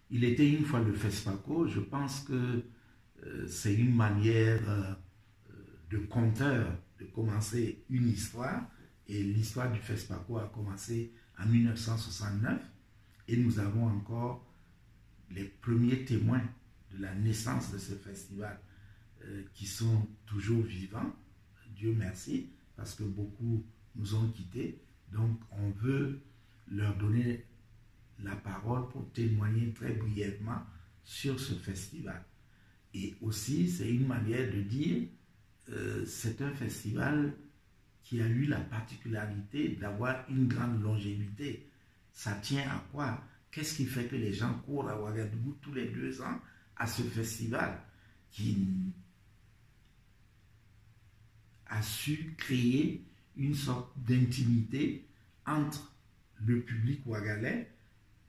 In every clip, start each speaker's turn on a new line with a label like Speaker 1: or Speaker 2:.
Speaker 1: Il était une fois le FESPACO. Je pense que c'est une manière de conteur de commencer une histoire. Et l'histoire du FESPACO a commencé en 1969. Et nous avons encore les premiers témoins de la naissance de ce festival qui sont toujours vivants, Dieu merci, parce que beaucoup nous ont quittés. Donc on veut leur donner la parole pour témoigner très brièvement sur ce festival. Et aussi, c'est une manière de dire, c'est un festival qui a eu la particularité d'avoir une grande longévité. Ça tient à quoi? Qu'est-ce qui fait que les gens courent à Ouagadougou tous les 2 ans à ce festival qui a su créer une sorte d'intimité entre le public ouagalais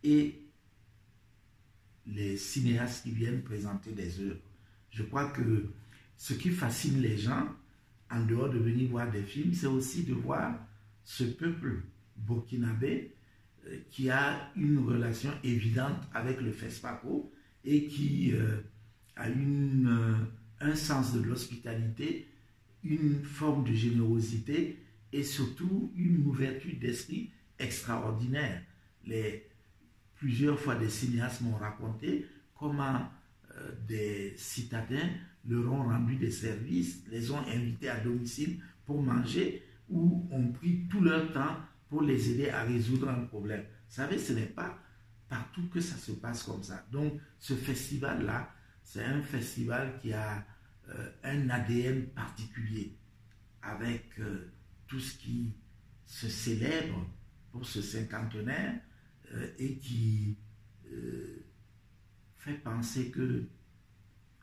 Speaker 1: et les cinéastes qui viennent présenter des œuvres. Je crois que ce qui fascine les gens, en dehors de venir voir des films, c'est aussi de voir ce peuple burkinabé qui a une relation évidente avec le FESPACO et qui a un sens de l'hospitalité, une forme de générosité et surtout une ouverture d'esprit extraordinaire. Plusieurs fois, des cinéastes m'ont raconté comment des citadins leur ont rendu des services, les ont invités à domicile pour manger ou ont pris tout leur temps pour les aider à résoudre un problème. Vous savez, ce n'est pas partout que ça se passe comme ça. Donc, ce festival-là, c'est un festival qui a un ADN particulier avec tout ce qui se célèbre pour ce cinquantenaire et qui fait penser que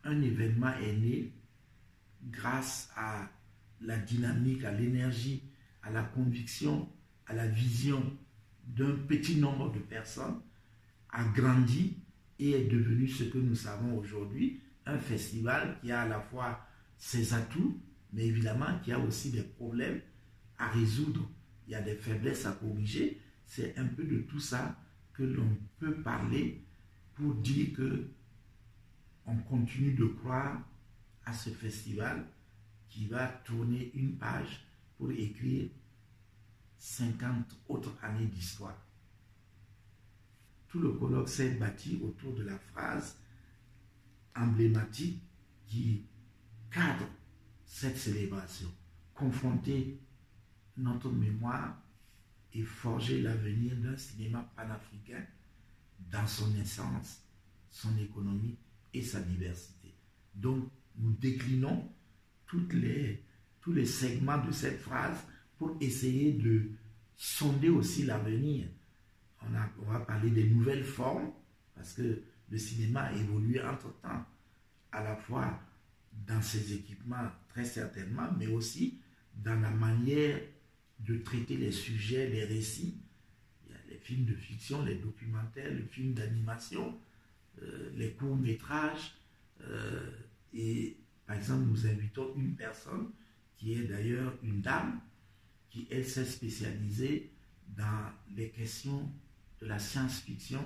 Speaker 1: un événement est né grâce à la dynamique, à l'énergie, à la conviction, à la vision d'un petit nombre de personnes, a grandi et est devenu ce que nous savons aujourd'hui, un festival qui a à la fois ses atouts, mais évidemment qui a aussi des problèmes à résoudre. Il y a des faiblesses à corriger. C'est un peu de tout ça que l'on peut parler pour dire que on continue de croire à ce festival qui va tourner une page pour écrire 50 autres années d'histoire. Tout le colloque s'est bâti autour de la phrase emblématique qui cadre cette célébration. Confronter notre mémoire et forger l'avenir d'un cinéma panafricain dans son essence, son économie et sa diversité. Donc, nous déclinons tous les segments de cette phrase pour essayer de sonder aussi l'avenir. On va parler des nouvelles formes, parce que le cinéma a évolué entre-temps, à la fois dans ses équipements, très certainement, mais aussi dans la manière de traiter les sujets, les récits. Il y a les films de fiction, les documentaires, les films d'animation, les courts-métrages. Et par exemple, nous invitons une personne qui est d'ailleurs une dame, qui elle s'est spécialisée dans les questions de la science-fiction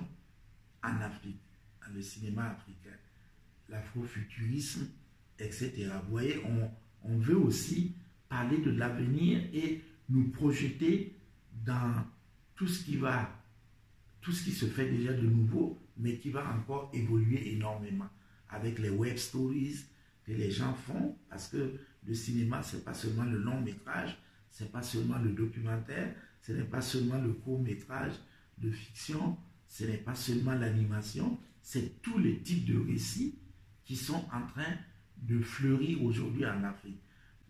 Speaker 1: en Afrique, dans le cinéma africain, l'afrofuturisme, etc. Vous voyez, on veut aussi parler de l'avenir et nous projeter dans tout ce qui se fait déjà de nouveau, mais qui va encore évoluer énormément avec les web stories que les gens font, parce que le cinéma, ce n'est pas seulement le long métrage, ce n'est pas seulement le documentaire, ce n'est pas seulement le court métrage de fiction, ce n'est pas seulement l'animation, c'est tous les types de récits qui sont en train de fleurir aujourd'hui en Afrique.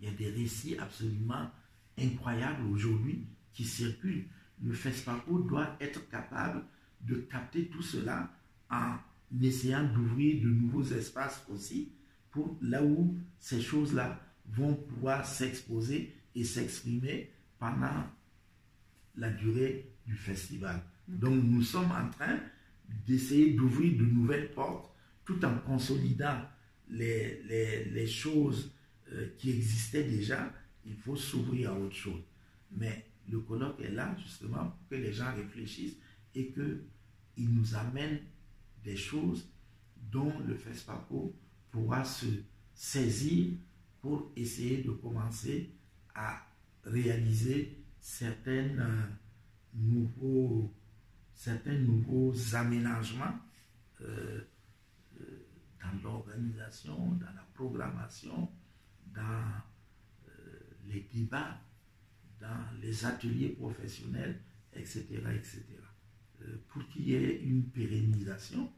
Speaker 1: Il y a des récits absolument incroyables aujourd'hui qui circulent. Le FESPACO doit être capable de capter tout cela en essayant d'ouvrir de nouveaux espaces aussi pour là où ces choses-là vont pouvoir s'exposer et s'exprimer pendant la durée du festival. Donc nous sommes en train d'essayer d'ouvrir de nouvelles portes tout en consolidant les choses qui existaient déjà. Il faut s'ouvrir à autre chose. Mais le colloque est là justement pour que les gens réfléchissent et qu'ils nous amènent des choses dont le FESPACO pourra se saisir pour essayer de commencer à réaliser certains nouveaux aménagements dans l'organisation, dans la programmation, dans les débats, dans les ateliers professionnels, etc. etc. Pour qu'il y ait une pérennisation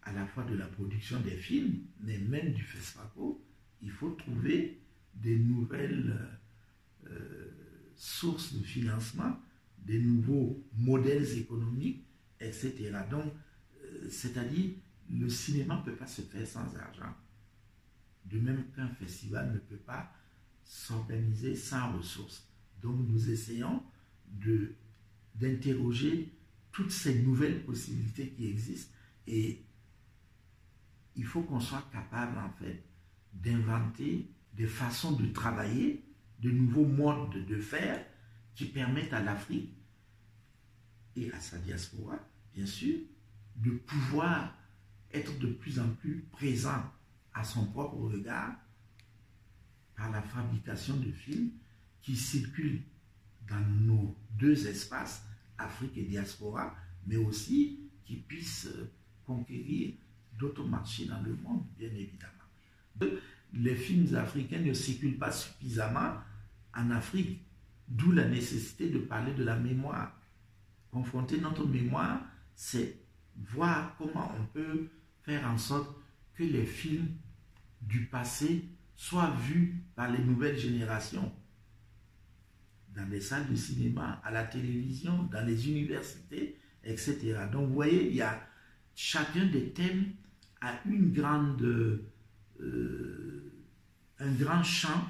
Speaker 1: à la fois de la production des films, mais même du FESPACO, il faut trouver des nouvelles sources de financement, des nouveaux modèles économiques, etc. Donc, c'est-à-dire, le cinéma ne peut pas se faire sans argent. De même qu'un festival ne peut pas s'organiser sans ressources. Donc, nous essayons d'interroger toutes ces nouvelles possibilités qui existent et il faut qu'on soit capable, en fait, d'inventer des façons de travailler, de nouveaux modes de faire qui permettent à l'Afrique et à sa diaspora, bien sûr, de pouvoir être de plus en plus présent à son propre regard par la fabrication de films qui circulent dans nos deux espaces, Afrique et diaspora, mais aussi qui puissent conquérir d'autres marchés dans le monde, bien évidemment. Les films africains ne circulent pas suffisamment en Afrique, d'où la nécessité de parler de la mémoire. Confronter notre mémoire, c'est voir comment on peut faire en sorte que les films du passé soient vus par les nouvelles générations, dans les salles de cinéma, à la télévision, dans les universités, etc. Donc vous voyez, il y a chacun des thèmes a un grand champ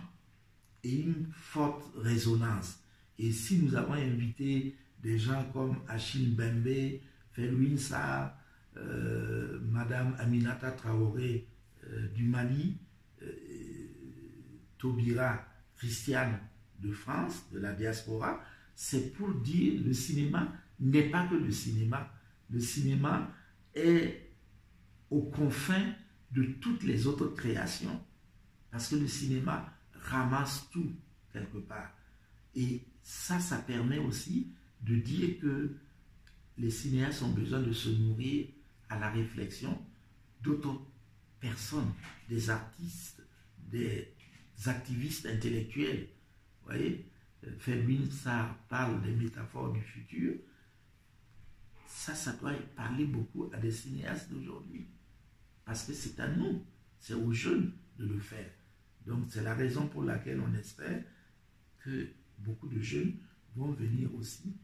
Speaker 1: et une forte résonance. Et si nous avons invité des gens comme Achille Mbembe, Felwine Sarr, Madame Aminata Traoré du Mali, Taubira Christiane de France, de la diaspora, c'est pour dire que le cinéma n'est pas que le cinéma. Le cinéma est aux confins de toutes les autres créations. Parce que le cinéma ramasse tout quelque part. Et ça permet aussi de dire que les cinéastes ont besoin de se nourrir à la réflexion d'autres personnes, des artistes, des activistes intellectuels. Vous voyez, Felwine Sarr parle des métaphores du futur. Ça doit parler beaucoup à des cinéastes d'aujourd'hui. Parce que c'est à nous, c'est aux jeunes de le faire. Donc c'est la raison pour laquelle on espère que beaucoup de jeunes vont venir aussi